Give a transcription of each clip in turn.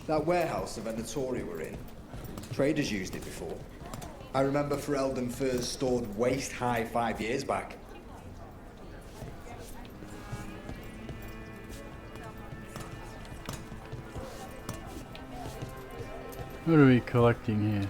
That warehouse the Venatori were in, traders used it before. I remember Ferelden furs stored waist high 5 years back. What are we collecting here?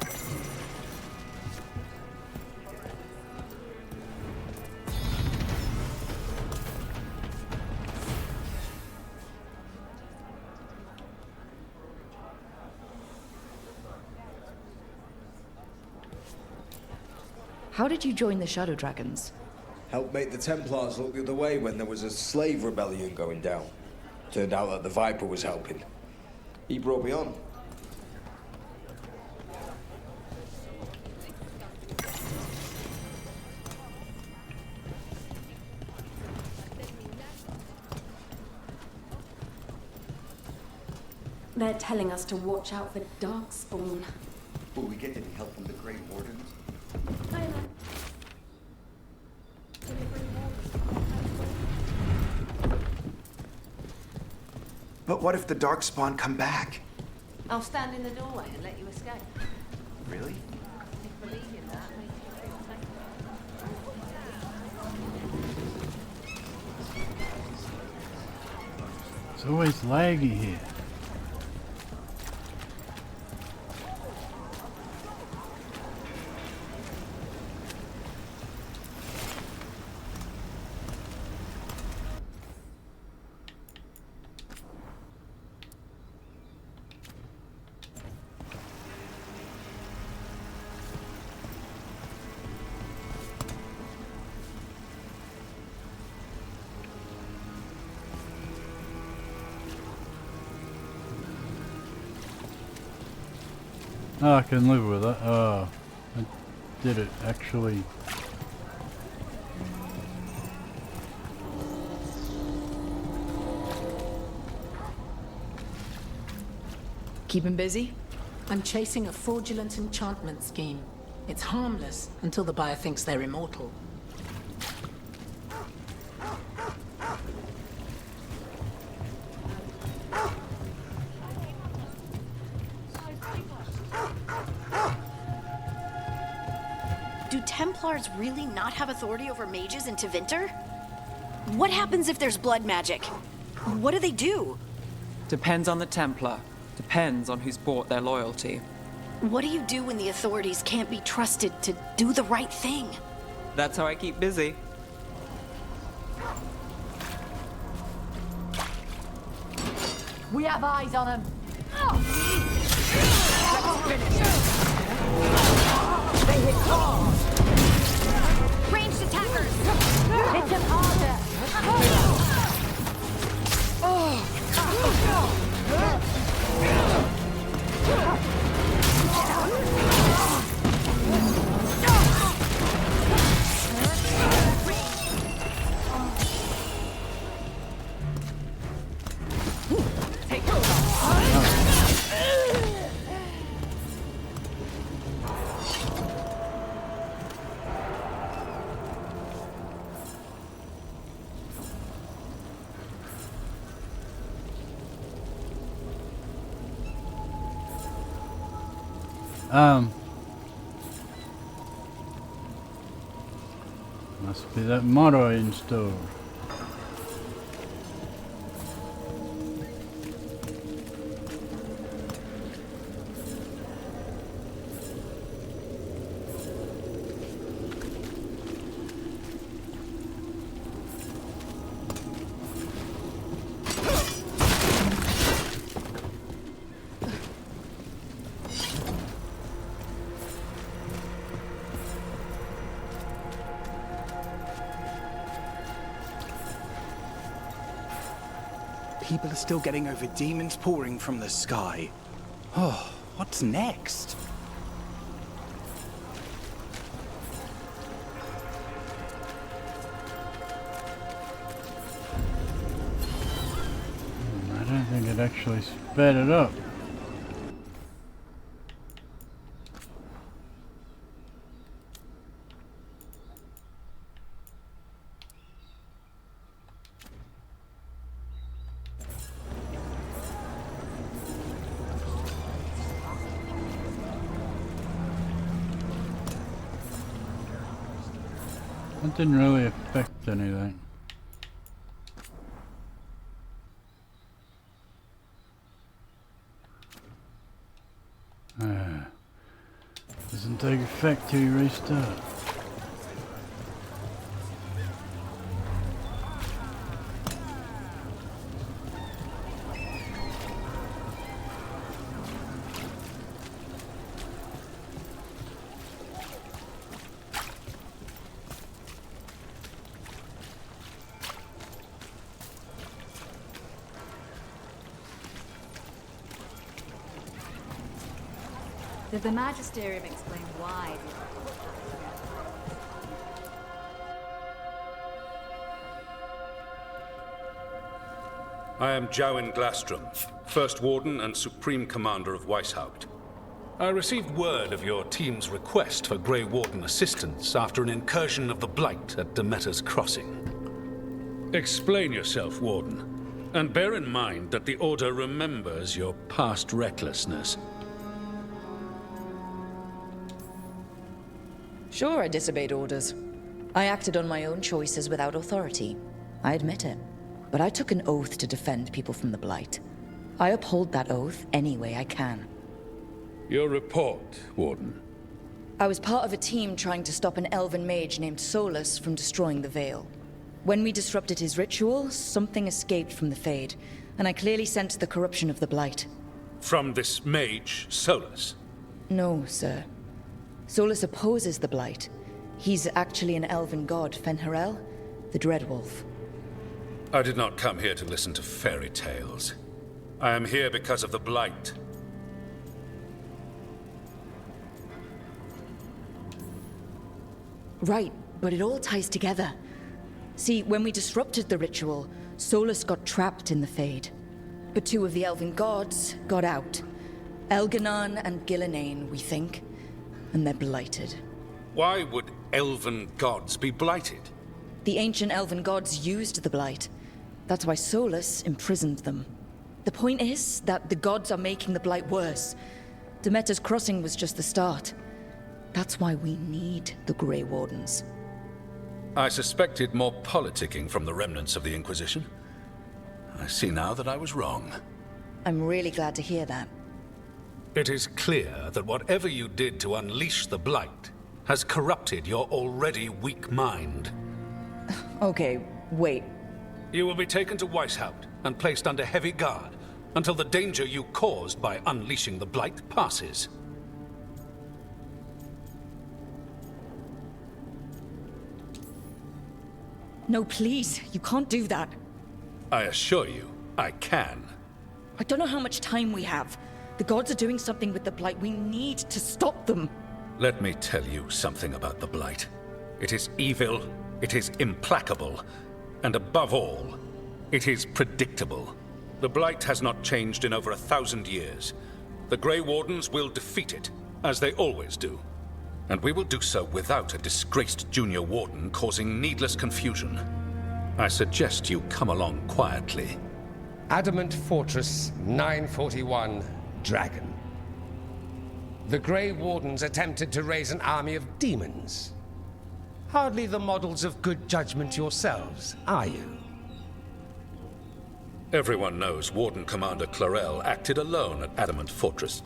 How did you join the Shadow Dragons? Helped make the Templars look the other way when there was a slave rebellion going down. Turned out that the Viper was helping. He brought me on. They're telling us to watch out for Darkspawn. Will we get any help from the Grey Wardens? But what if the Darkspawn come back? I'll stand in the doorway and let you escape. Really? If you believe in that, It's always laggy here. Oh, I can live with it. Oh, I did it actually. Keep him busy? I'm chasing a fraudulent enchantment scheme. It's harmless until the buyer thinks they're immortal. Do Templars really not have authority over mages in Tevinter? What happens if there's blood magic? What do they do? Depends on the Templar. Depends on who's bought their loyalty. What do you do when the authorities can't be trusted to do the right thing? That's how I keep busy. we have eyes on them. They hit hard. Ranged attackers! Hit them harder. Must be that motto installed. People are still getting over demons pouring from the sky. Oh, what's next? I don't think it actually sped it up. That didn't really affect anything. Doesn't take effect till you restart. Did the Magisterium explain why? I am Jowin Glastrom, First Warden and Supreme Commander of Weishaupt. I received word of your team's request for Grey Warden assistance after an incursion of the Blight at Demeter's Crossing. Explain yourself, Warden, and bear in mind that the Order remembers your past recklessness. Sure, I disobeyed orders. I acted on my own choices without authority. I admit it. But I took an oath to defend people from the Blight. I uphold that oath any way I can. Your report, Warden. I was part of a team trying to stop an elven mage named Solus from destroying the Veil. When we disrupted his ritual, something escaped from the Fade, and I clearly sensed the corruption of the Blight. From this mage, Solus? No, sir. Solus opposes the Blight. He's actually an elven god, Fen'Harel, the Dreadwolf. I did not come here to listen to fairy tales. I am here because of the Blight. Right, but it all ties together. See, when we disrupted the ritual, Solus got trapped in the Fade. But two of the elven gods got out. Elganon and Gillenane, we think. And they're blighted. Why would elven gods be blighted? The ancient elven gods used the Blight. That's why Solus imprisoned them. The point is that the gods are making the Blight worse. Demeter's Crossing was just the start. That's why we need the Grey Wardens. I suspected more politicking from the remnants of the Inquisition. I see now that I was wrong. I'm really glad to hear that. It is clear that whatever you did to unleash the Blight has corrupted your already weak mind. Okay, wait. You will be taken to Weishaupt and placed under heavy guard until the danger you caused by unleashing the Blight passes. No, please, you can't do that. I assure you, I can. I don't know how much time we have. The gods are doing something with the Blight. We need to stop them. Let me tell you something about the Blight. It is evil, it is implacable, and above all, it is predictable. The Blight has not changed in over 1,000 years. The Grey Wardens will defeat it, as they always do. And we will do so without a disgraced junior warden causing needless confusion. I suggest you come along quietly. Adamant Fortress 941, Dragon. The Grey Wardens attempted to raise an army of demons. Hardly the models of good judgment yourselves, are you? Everyone knows Warden Commander Clarel acted alone at Adamant Fortress.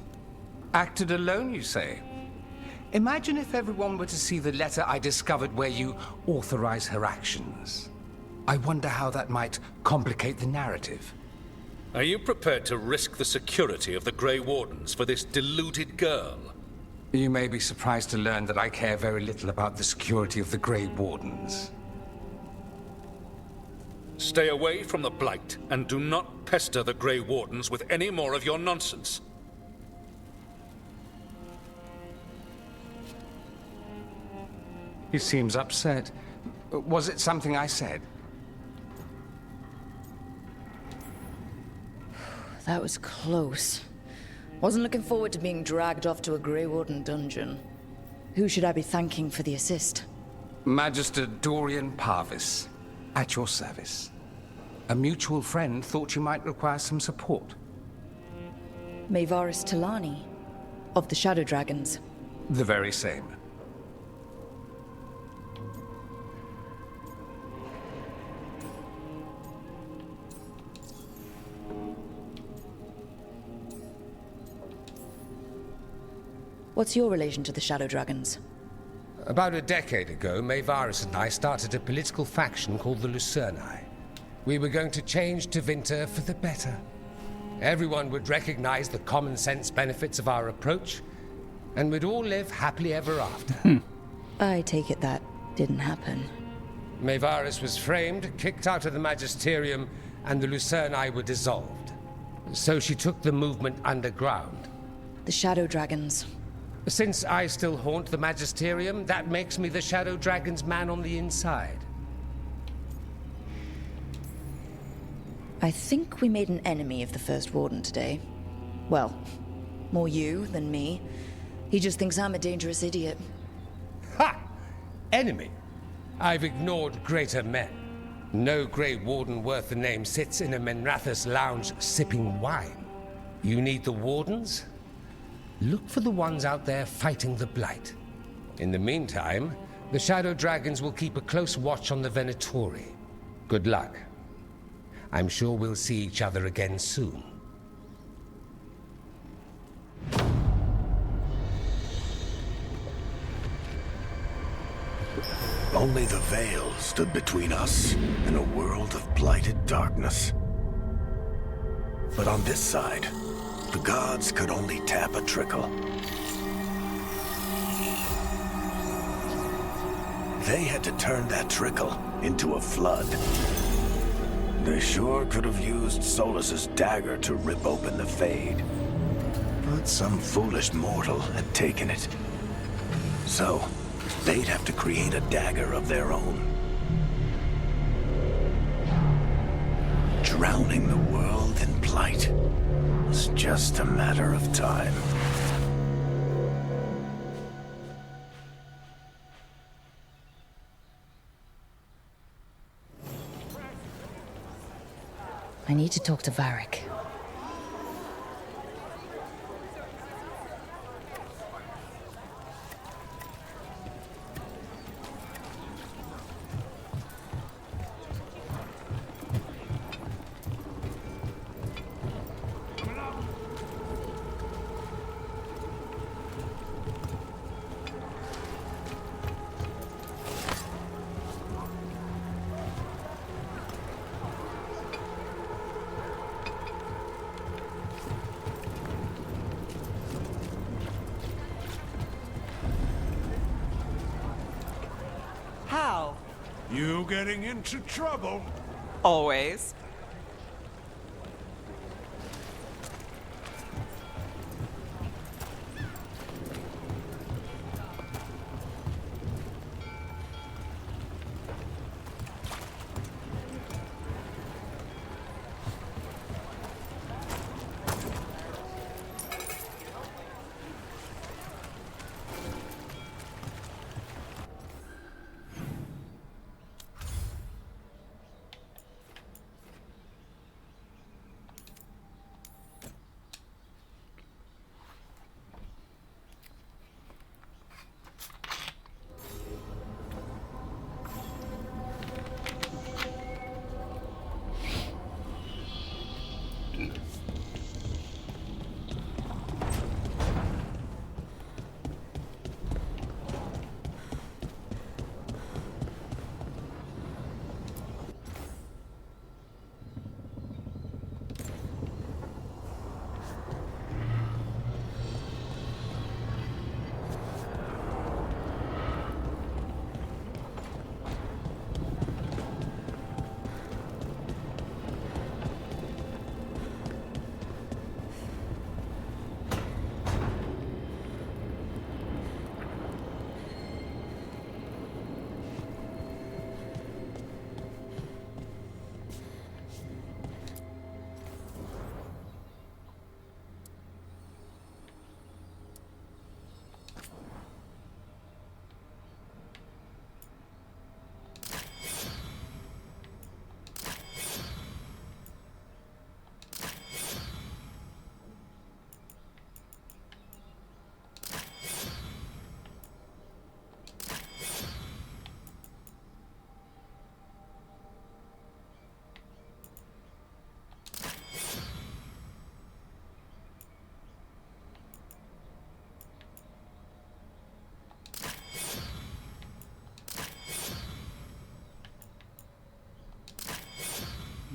Acted alone, you say? Imagine if everyone were to see the letter I discovered where you authorize her actions. I wonder how that might complicate the narrative. Are you prepared to risk the security of the Grey Wardens for this deluded girl? You may be surprised to learn that I care very little about the security of the Grey Wardens. Stay away from the Blight, and do not pester the Grey Wardens with any more of your nonsense. He seems upset. Was it something I said? That was close. Wasn't looking forward to being dragged off to a Grey Warden dungeon. Who should I be thanking for the assist? Magister Dorian Parvis, at your service. A mutual friend thought you might require some support. Maevaris Talani, of the Shadow Dragons. The very same. What's your relation to the Shadow Dragons? About a decade ago, Maevaris and I started a political faction called the Lucerni. We were going to change Tevinter for the better. Everyone would recognize the common sense benefits of our approach, and we'd all live happily ever after. I take it that didn't happen. Maevaris was framed, kicked out of the Magisterium, and the Lucerni were dissolved. So she took the movement underground. The Shadow Dragons. Since I still haunt the Magisterium, that makes me the Shadow Dragon's man on the inside. I think we made an enemy of the First Warden today. Well, more you than me. He just thinks I'm a dangerous idiot. Ha! Enemy? I've ignored greater men. No Grey Warden worth the name sits in a Menrathus lounge sipping wine. You need the Wardens? Look for the ones out there fighting the Blight. In the meantime, the Shadow Dragons will keep a close watch on the Venatori. Good luck. I'm sure we'll see each other again soon. Only the veil stood between us and a world of blighted darkness. But on this side, the gods could only tap a trickle. They had to turn that trickle into a flood. They sure could have used Solus's dagger to rip open the Fade. But some foolish mortal had taken it. So, they'd have to create a dagger of their own. Drowning the world in blight was just a matter of time. I need to talk to Varric. How? You getting into trouble? Always.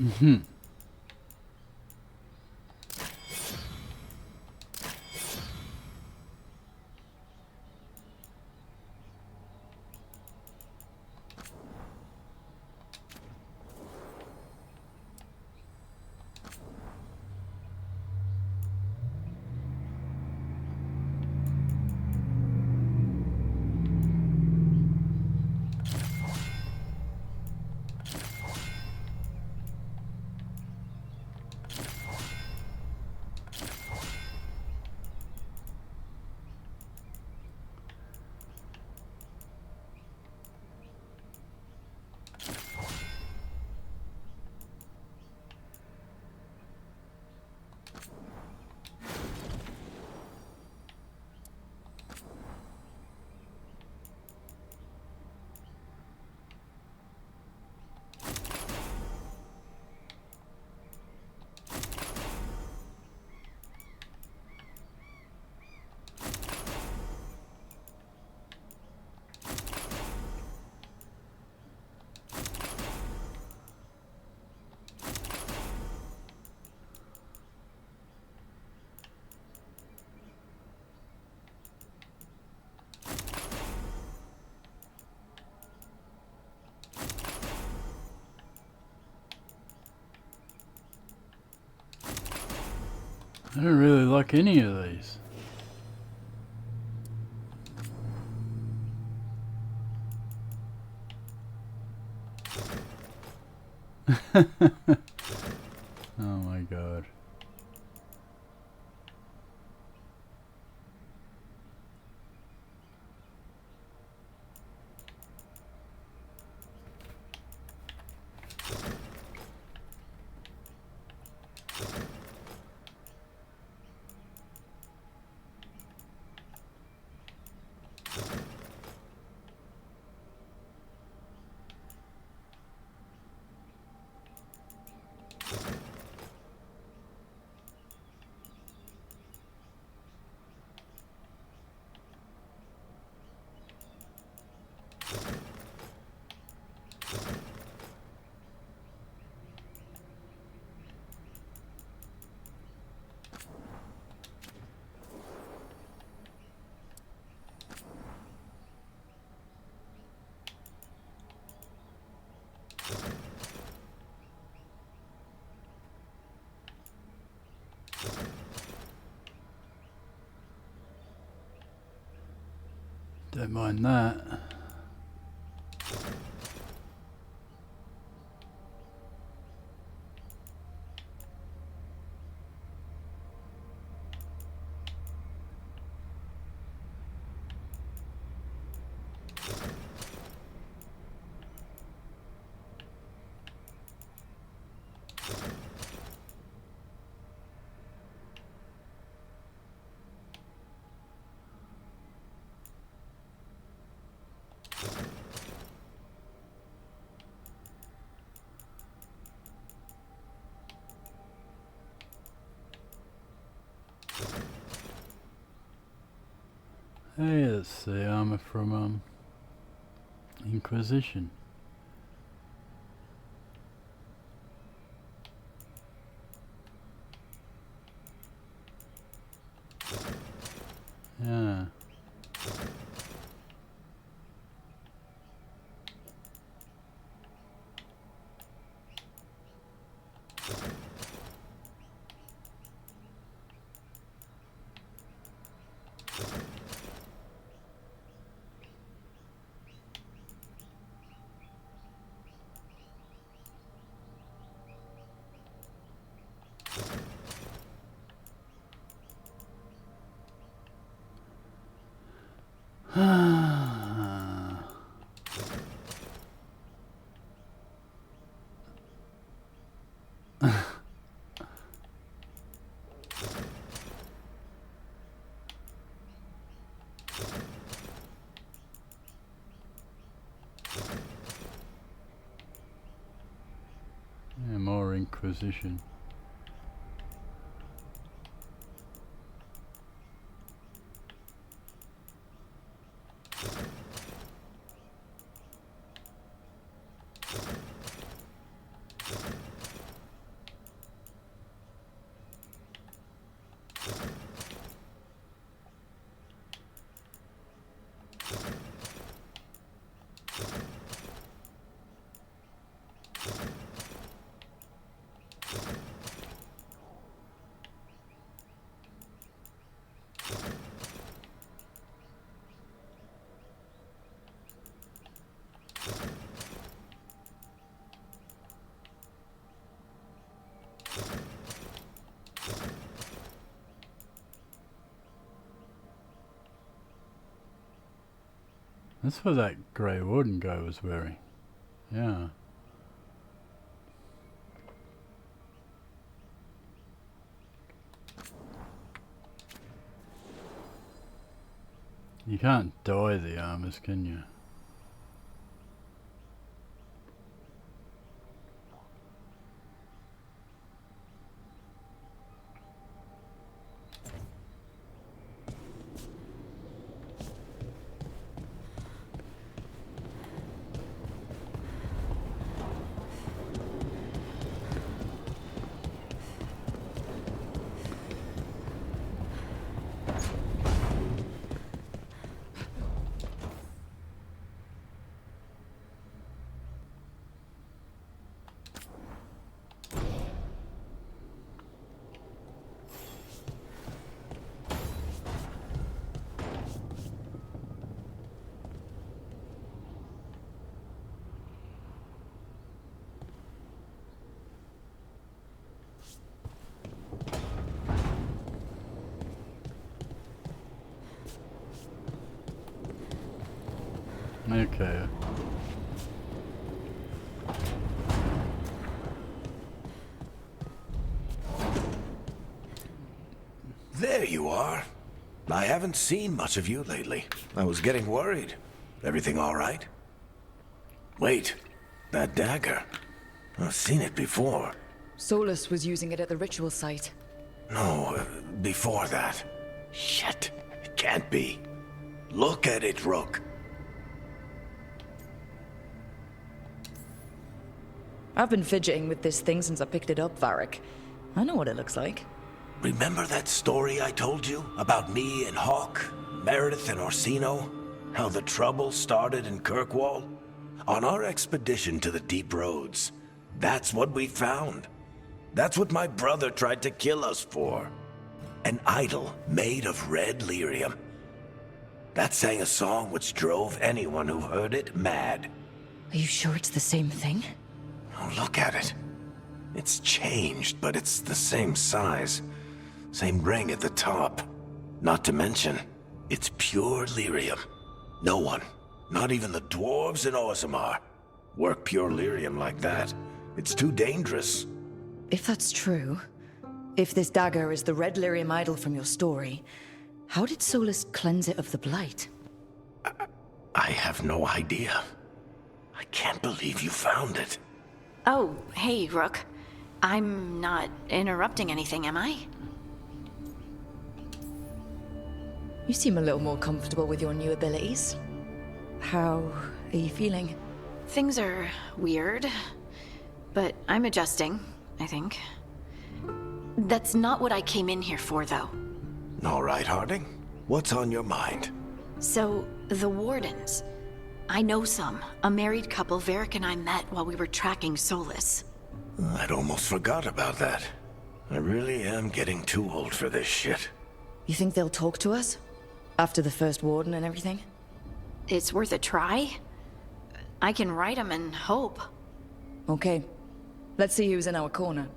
Mhm. I don't really like any of these. Oh my god. Don't mind that. Hey, that's the armor from Inquisition. Yeah. Yeah, more Inquisition. That's what that Grey Warden guy was wearing. Yeah. You can't dye the armors, can you? Okay. There you are. I haven't seen much of you lately. I was getting worried. Everything all right? Wait, that dagger. I've seen it before. Solus was using it at the ritual site. No, before that. Shit, it can't be. Look at it, Rook. I've been fidgeting with this thing since I picked it up, Varric. I know what it looks like. Remember that story I told you about me and Hawk, Meredith and Orsino? How the trouble started in Kirkwall? On our expedition to the Deep Roads, that's what we found. That's what my brother tried to kill us for. An idol made of red lyrium. That sang a song which drove anyone who heard it mad. Are you sure it's the same thing? Oh, look at it. It's changed, but it's the same size. Same ring at the top. Not to mention, it's pure lyrium. No one, not even the dwarves in Orzammar, work pure lyrium like that. It's too dangerous. If that's true, if this dagger is the red lyrium idol from your story, how did Solus cleanse it of the blight? I have no idea. I can't believe you found it. Oh, hey, Rook. I'm not interrupting anything, am I? You seem a little more comfortable with your new abilities. How are you feeling? Things are weird, but I'm adjusting, I think. That's not what I came in here for, though. All right, Harding. What's on your mind? So, the Wardens. I know some. A married couple Varric and I met while we were tracking Solus. I'd almost forgot about that. I really am getting too old for this shit. You think they'll talk to us? After the first warden and everything? It's worth a try. I can write them and hope. Okay. Let's see who's in our corner.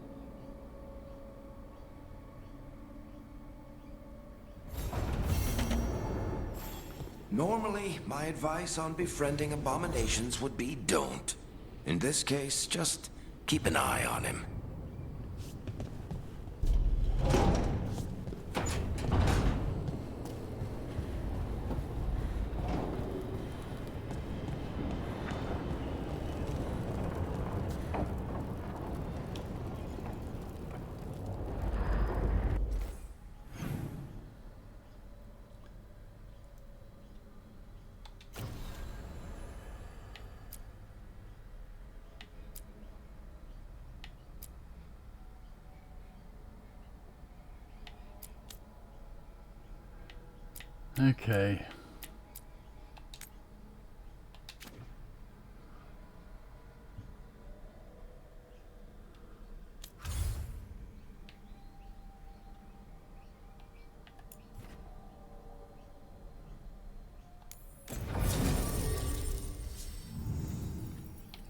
Normally, my advice on befriending abominations would be don't. In this case, just keep an eye on him. Okay.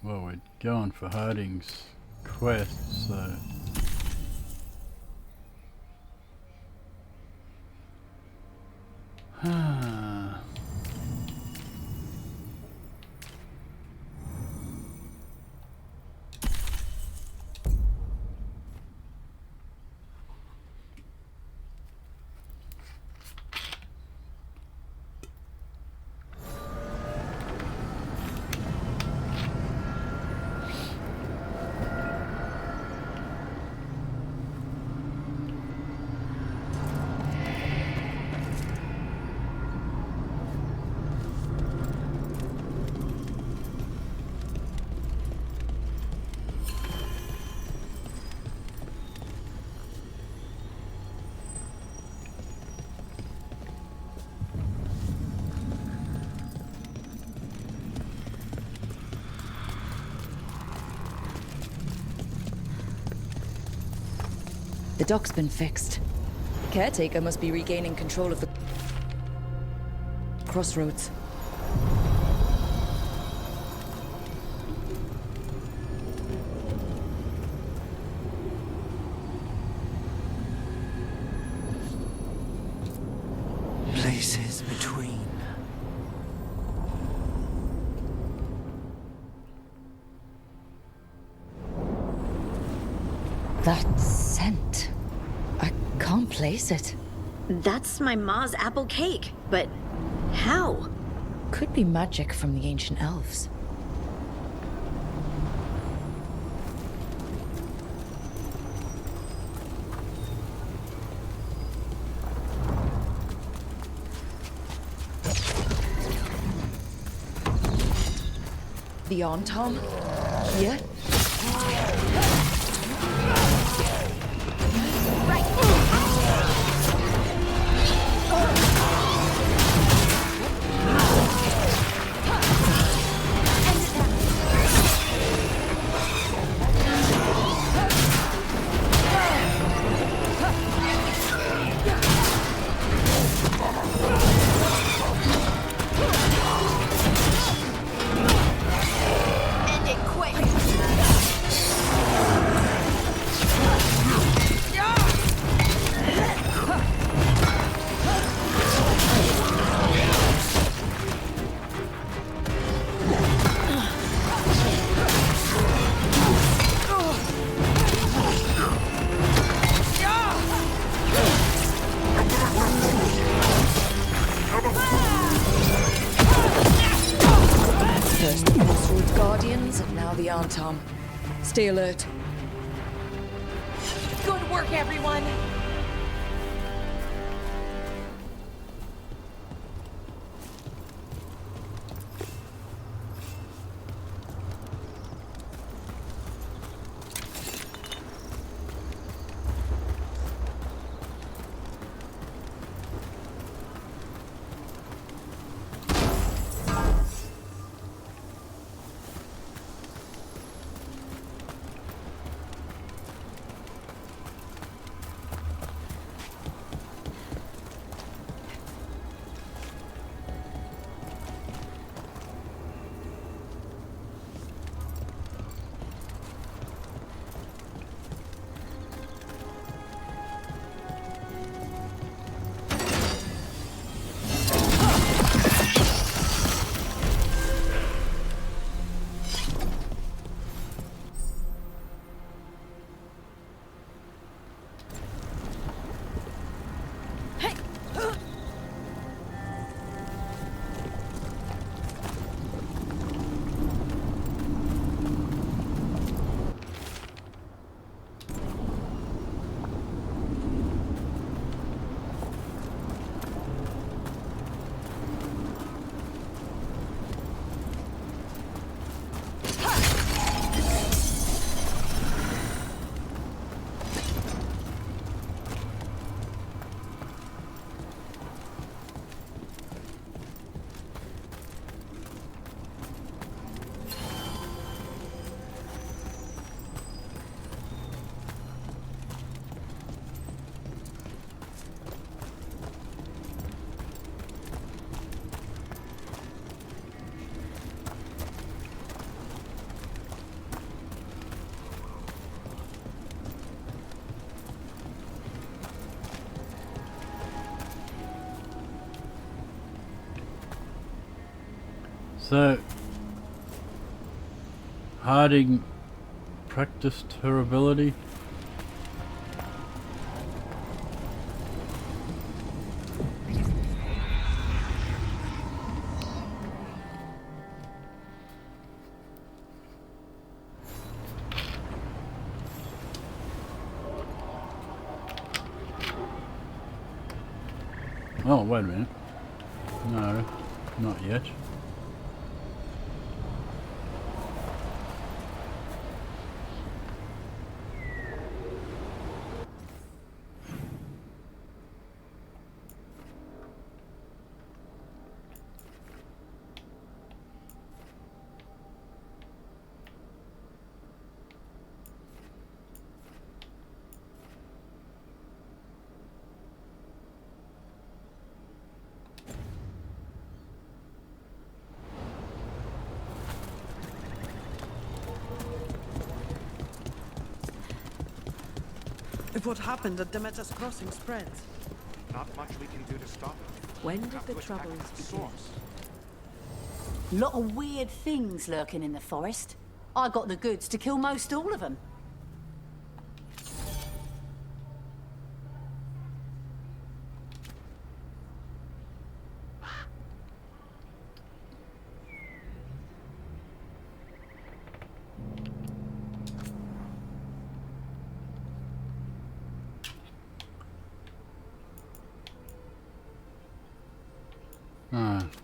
Well, we're going for Harding's quest, so... The dock's been fixed. The caretaker must be regaining control of the crossroads. Places between. That scent. I can't place it. That's my ma's apple cake, but how? Could be magic from the ancient elves. The arm, Tom? Here? End it quick! First the Crossroads Guardians, and now the Arm. Stay alert. Good work, everyone. So, Harding practiced her ability. Oh, wait a minute. No, not yet. if what happened at Demeter's Crossing spreads. Not much we can do to stop it. When did the troubles begin? Lot of weird things lurking in the forest. I got the goods to kill most all of them.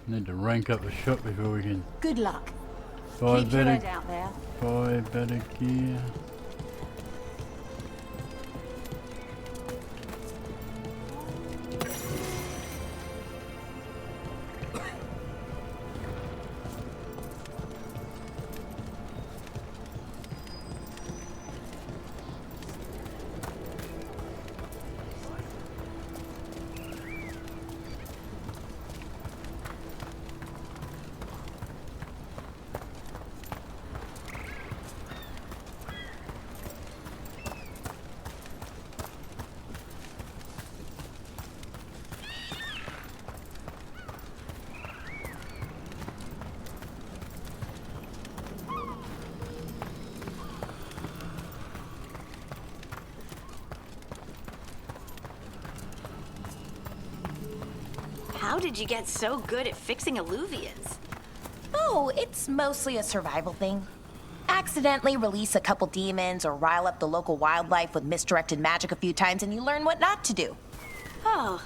Need to rank up the shop before we can Good luck. buy Keep your head better, out there. buy better gear. How did you get so good at fixing alluvias? Oh, it's mostly a survival thing. Accidentally release a couple demons or rile up the local wildlife with misdirected magic a few times and you learn what not to do. Oh.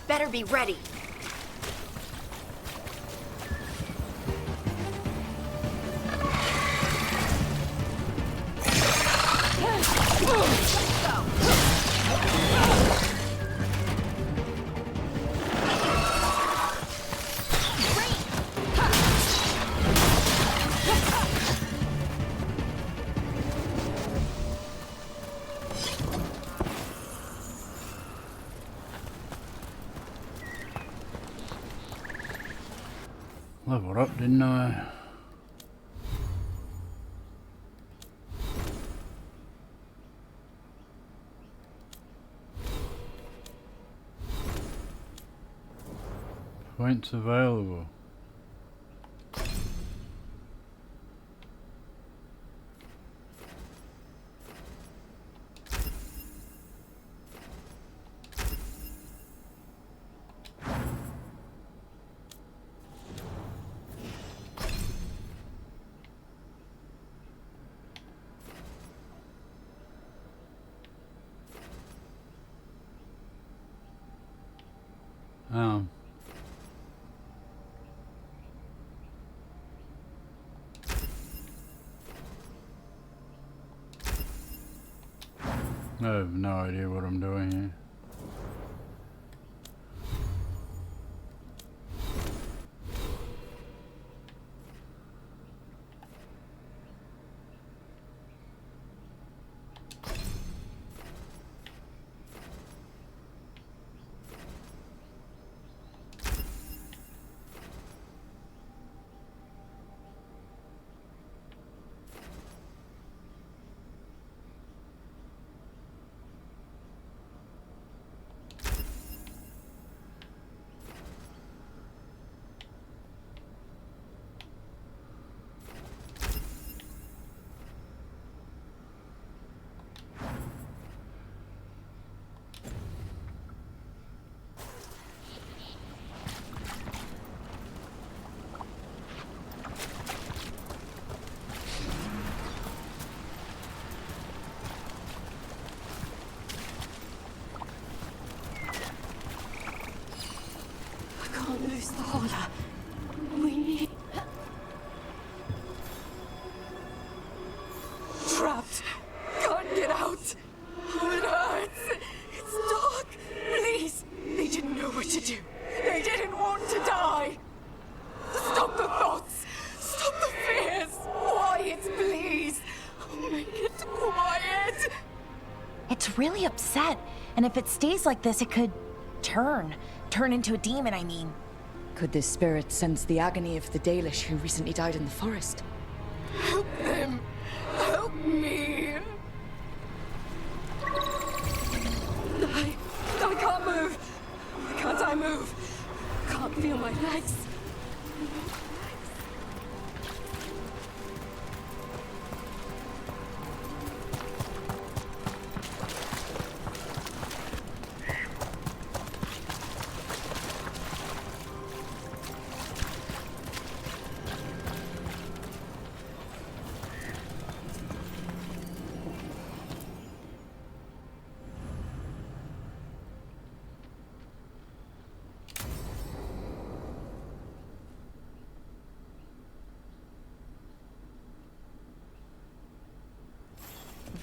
Better be ready. Leveled up, didn't I? Points available. I have no idea what I'm doing here. lose the order. We need... Trapped. Can't get out. It hurts. It's dark. Please. They didn't know what to do. They didn't want to die. Stop the thoughts. Stop the fears. Quiet, please. Make it quiet. It's really upset, and if it stays like this, it could turn into a demon, I mean. Could this spirit sense the agony of the Dalish who recently died in the forest? Help them. Help me. I can't move. Why can't I move? Can't feel my legs.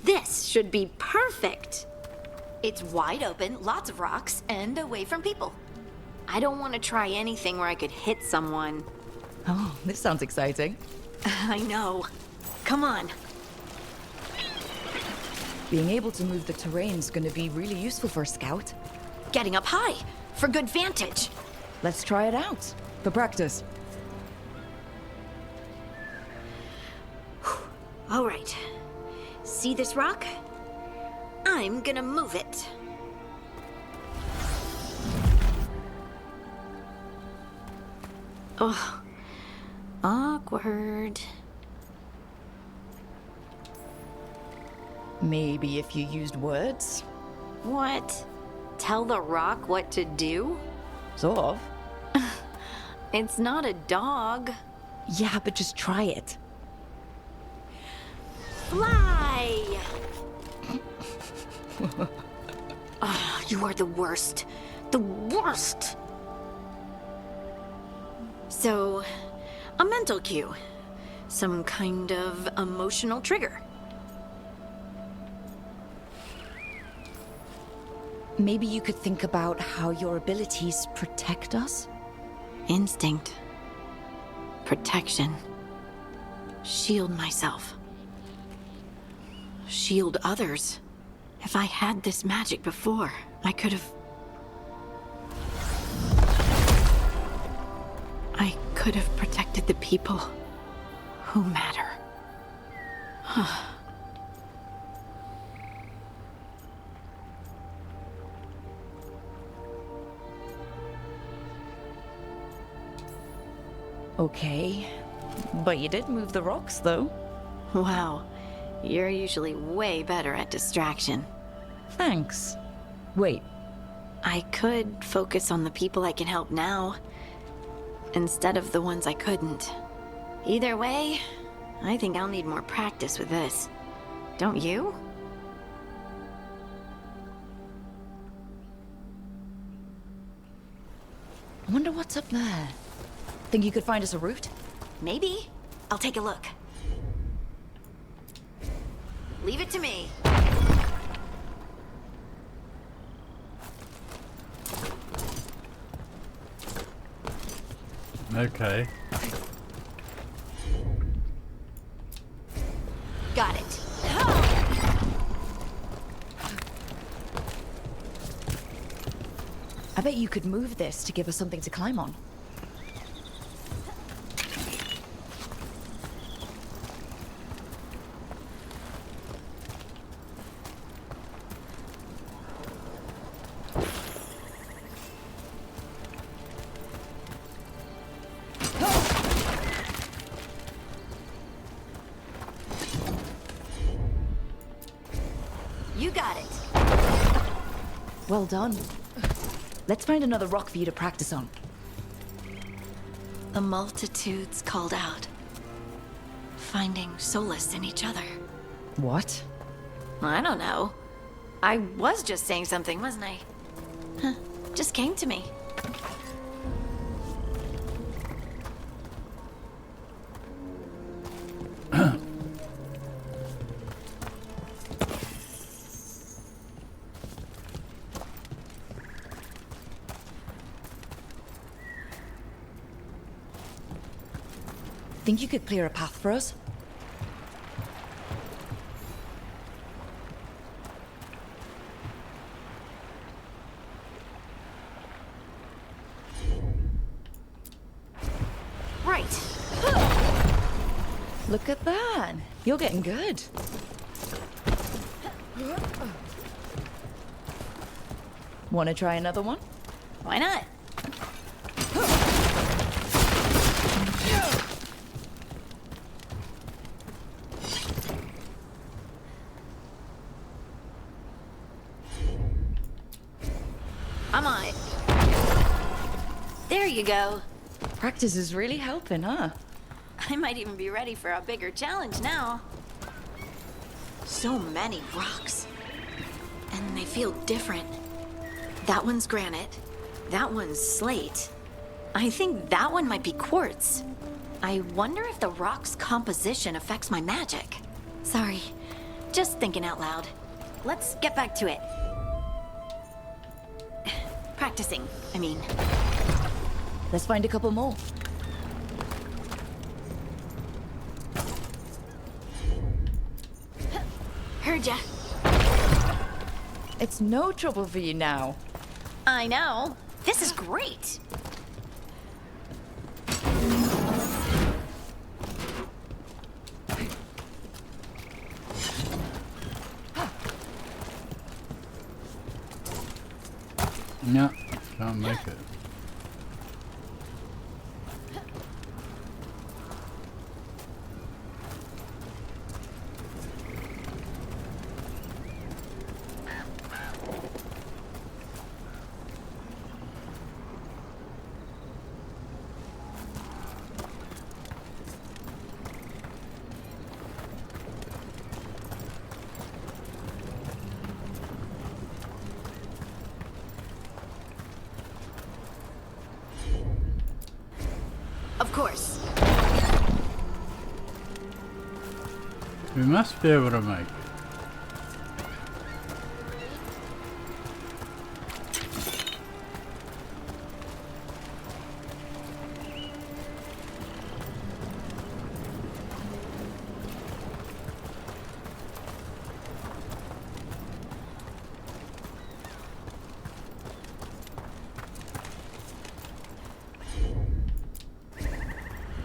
This should be perfect. It's wide open, lots of rocks, and away from people. I don't want to try anything where I could hit someone. Oh, this sounds exciting. I know. Come on. Being able to move the terrain's gonna be really useful for a scout. Getting up high, for good vantage. Let's try it out, for practice. All right. See this rock? I'm gonna move it. Oh, awkward. Maybe if you used words? What? Tell the rock what to do? Sort of. It's not a dog. Yeah, but just try it. Fly! Oh, you are the worst. The worst! So, a mental cue. Some kind of emotional trigger. Maybe you could think about how your abilities protect us? Instinct. Protection. Shield myself. Shield others. If I had this magic before, I could have... I could have protected the people who matter. Okay, but you did move the rocks, though. Wow, you're usually way better at distraction. Thanks. Wait. I could focus on the people I can help now, instead of the ones I couldn't. Either way, I think I'll need more practice with this. Don't you? I wonder what's up there. Think you could find us a route? Maybe. I'll take a look. Leave it to me. Okay. Got it. I bet you could move this to give us something to climb on. You got it. Well done. Let's find another rock for you to practice on. The multitudes called out, finding solace in each other. What? I don't know. I was just saying something, wasn't I? Huh. Just came to me. Think you could clear a path for us? Right. Look at that. You're getting good. Want to try another one? Why not? I'm on it. There you go. Practice is really helping, huh? I might even be ready for a bigger challenge now. So many rocks. And they feel different. That one's granite. That one's slate. I think that one might be quartz. I wonder if the rock's composition affects my magic. Sorry, just thinking out loud. Let's get back to it. Practicing, I mean. Let's find a couple more. Heard ya. It's no trouble for you now. I know. This is great. No, can't make it. Of course. We must be able to make it.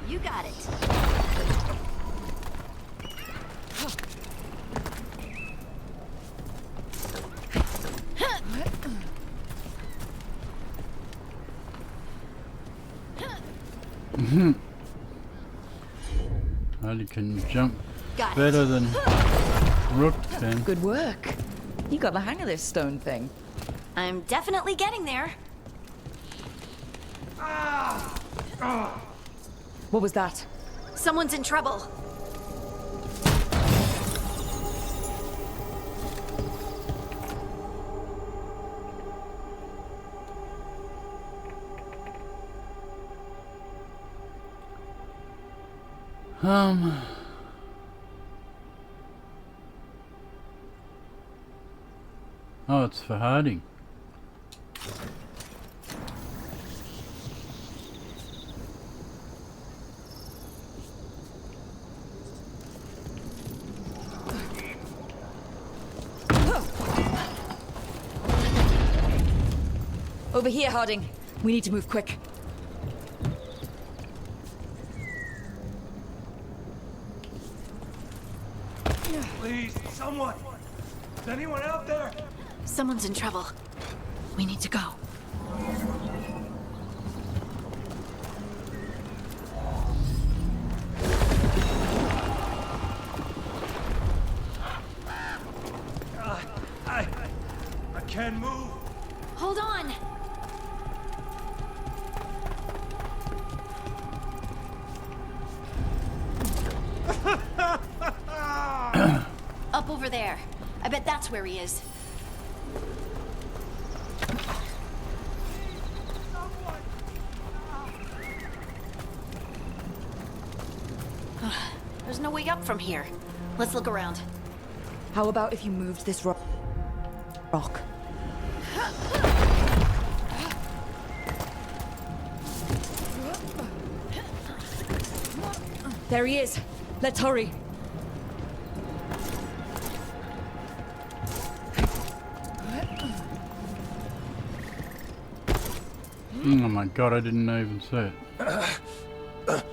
You got it. Well, you can jump Got it. better than Rook can. Good work. You got the hang of this stone thing. I'm definitely getting there. What was that? Someone's in trouble. Oh, it's for hiding. Over here, Harding. We need to move quick. Please, someone! Is anyone out there? Someone's in trouble. We need to go. I can't move. Hold on. Up over there. I bet that's where he is. There's no way up from here. Let's look around. How about if you moved this rock? There he is. Let's hurry. Oh my god, I didn't even see it.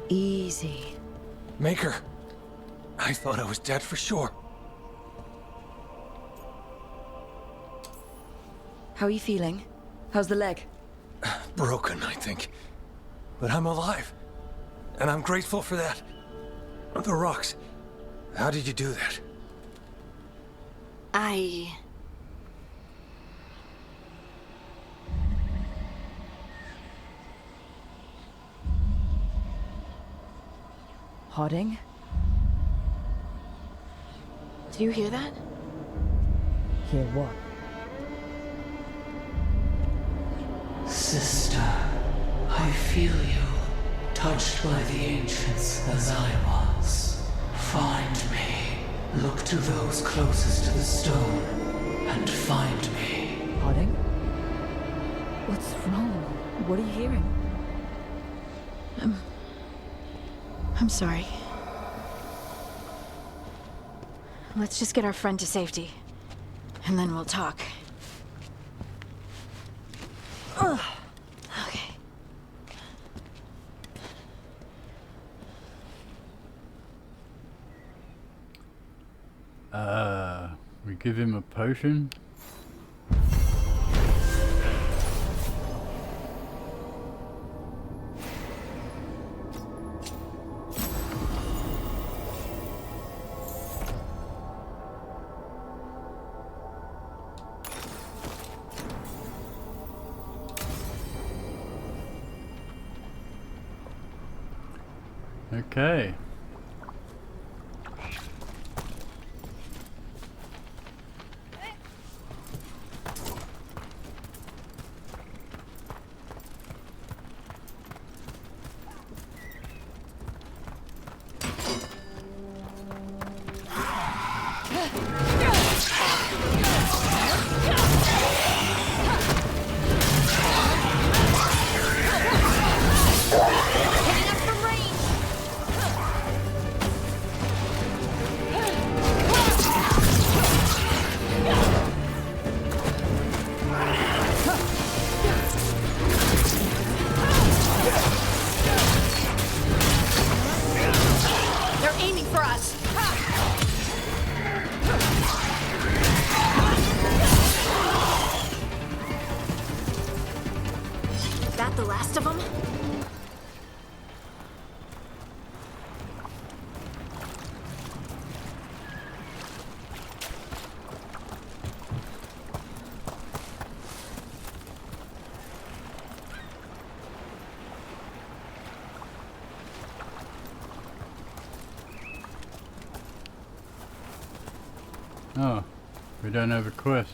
Easy. Maker, I thought I was dead for sure. How are you feeling? How's the leg? Broken, I think. But I'm alive. And I'm grateful for that. The rocks. How did you do that? Hodding? Do you hear that? Hear what? Sister, I feel you, touched by the ancients as I was. Find me. Look to those closest to the stone, and find me. Hodding? What's wrong? What are you hearing? I'm sorry. Let's just get our friend to safety, and then we'll talk. Ugh. Okay. We give him a potion? Okay. That the last of them? Oh, we don't have a quest.